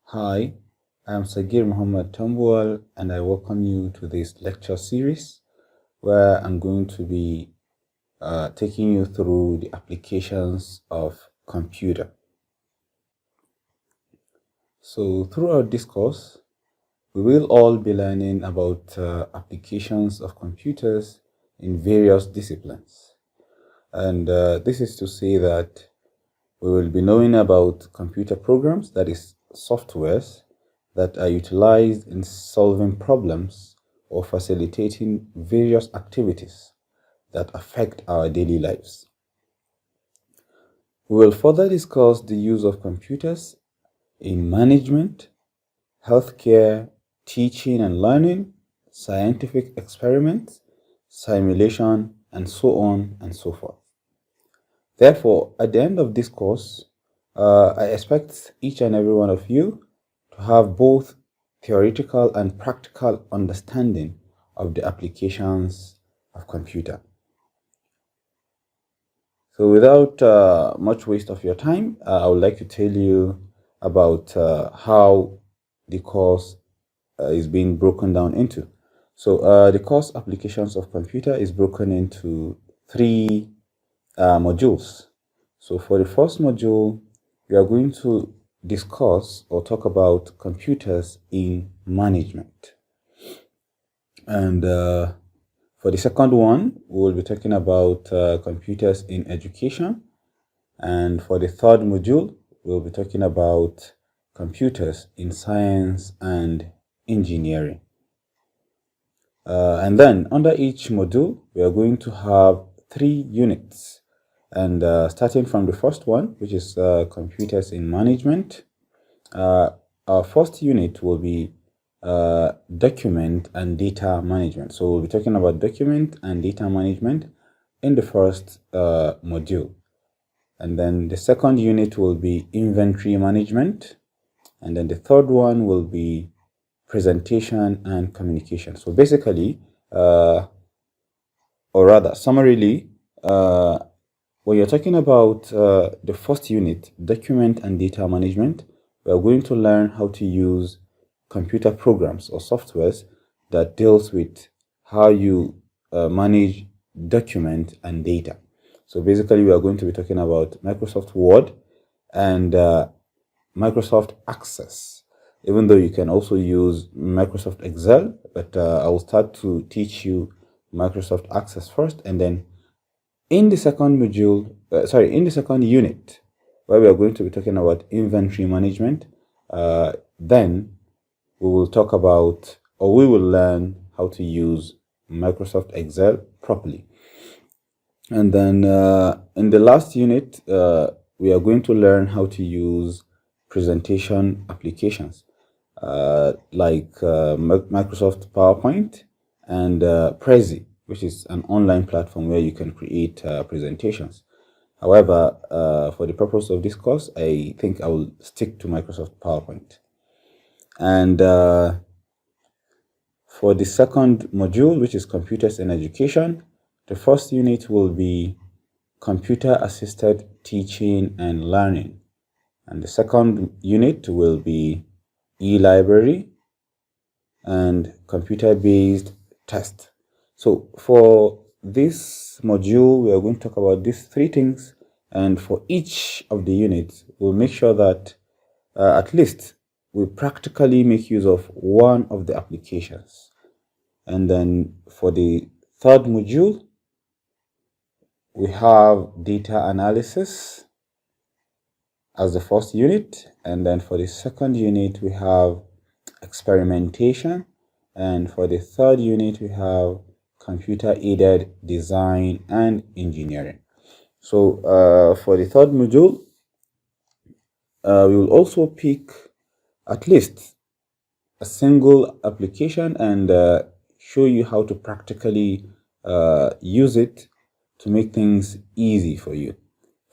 Hi, I'm Sagir Muhammad Tambuwal, and I welcome you to this lecture series where I'm going to be taking you through the applications of computer. So, throughout this course, we will all be learning about applications of computers in various disciplines. And this is to say that we will be knowing about computer programs, that is, softwares that are utilized in solving problems or facilitating various activities that affect our daily lives. We will further discuss the use of computers in management, healthcare, teaching and learning, scientific experiments, simulation, and so on and so forth. Therefore, at the end of this course, I expect each and every one of you to have both theoretical and practical understanding of the applications of computer. So without much waste of your time, I would like to tell you about how the course is being broken down into. So the course applications of computer is broken into three modules. So for the first module, we are going to discuss or talk about computers in management. And for the second one, we will be talking about computers in education. And for the third module, we'll be talking about computers in science and engineering. And then under each module, we are going to have 3 units. And starting from the first one, which is computers in management, our first unit will be document and data management. So we'll be talking about document and data management in the first module. And then the second unit will be inventory management. And then the third one will be presentation and communication. So basically, or rather, summarily, when you're talking about the first unit, document and data management, we are going to learn how to use computer programs or softwares that deals with how you manage document and data. So basically, we are going to be talking about Microsoft Word and Microsoft Access, even though you can also use Microsoft Excel, but I will start to teach you Microsoft Access first, and then in the second module, in the second unit, where we are going to be talking about inventory management, then we will talk about, or we will learn how to use Microsoft Excel properly. And then in the last unit, we are going to learn how to use presentation applications like Microsoft PowerPoint and Prezi, which is an online platform where you can create presentations. However, for the purpose of this course, I think I will stick to Microsoft PowerPoint. And for the second module, which is computers in education, the first unit will be computer assisted teaching and learning. And the second unit will be e-library and computer-based test. So for this module, we are going to talk about these 3 things. And for each of the units, we'll make sure that at least we practically make use of one of the applications. And then for the third module, we have data analysis as the first unit. And then for the second unit, we have experimentation. And for the third unit, we have computer-aided design and engineering. So for the third module, we will also pick at least a single application and show you how to practically use it to make things easy for you.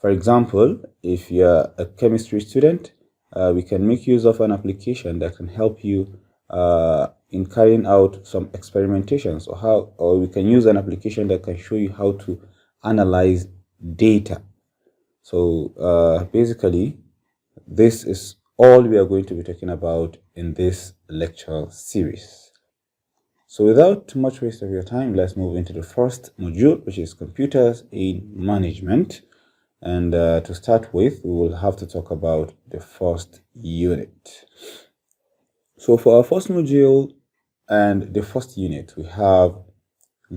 For example, if you're a chemistry student, we can make use of an application that can help you in carrying out some experimentations, or we can use an application that can show you how to analyze data. So basically, this is all we are going to be talking about in this lecture series. So without too much waste of your time, let's move into the first module, which is computers in management. And to start with, we will have to talk about the first unit. So for our first module and the first unit, we have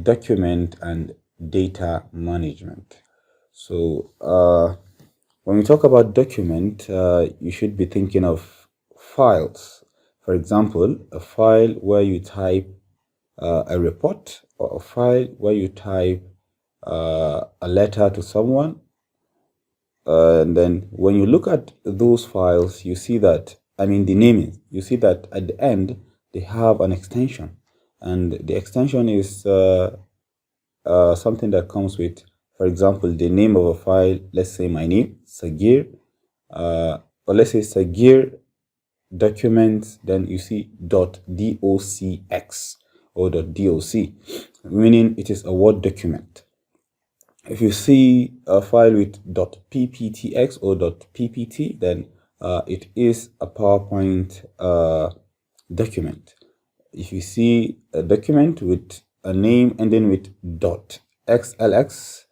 document and data management. So when we talk about document, you should be thinking of files. For example, a file where you type a report, or a file where you type a letter to someone. And then when you look at those files, you see that, the naming, you see that at the end, they have an extension. And the extension is something that comes with, for example, the name of a file. Let's say my name, Sagir, or let's say Sagir documents, then you see .docx or .doc, meaning it is a Word document. If you see a file with .pptx or .ppt, then it is a PowerPoint document. If you see a document with a name ending with .xlx,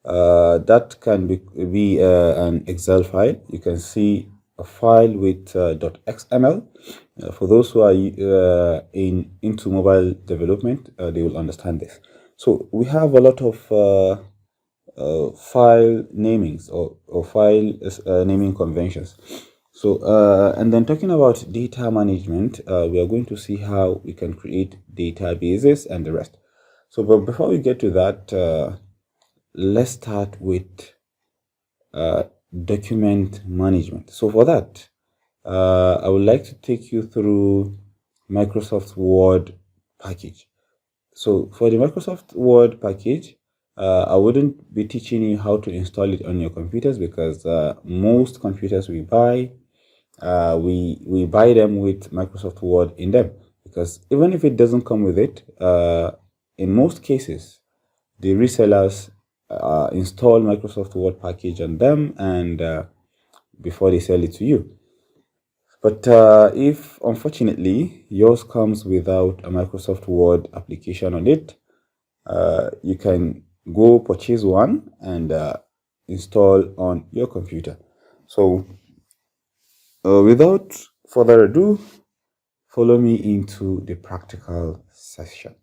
that can be an Excel file. You can see a file with .xml. For those who are into mobile development, they will understand this. So we have a lot of file namings or file naming conventions. So and then talking about data management, we are going to see how we can create databases and the rest. So but before we get to that, let's start with document management. So for that, I would like to take you through Microsoft Word package. So for the Microsoft Word package, I wouldn't be teaching you how to install it on your computers, because most computers we buy, we buy them with Microsoft Word in them. Because even if it doesn't come with it, in most cases, the resellers install Microsoft Word package on them, and before they sell it to you. But if unfortunately yours comes without a Microsoft Word application on it, you can go purchase one and install on your computer. So without further ado, follow me into the practical session.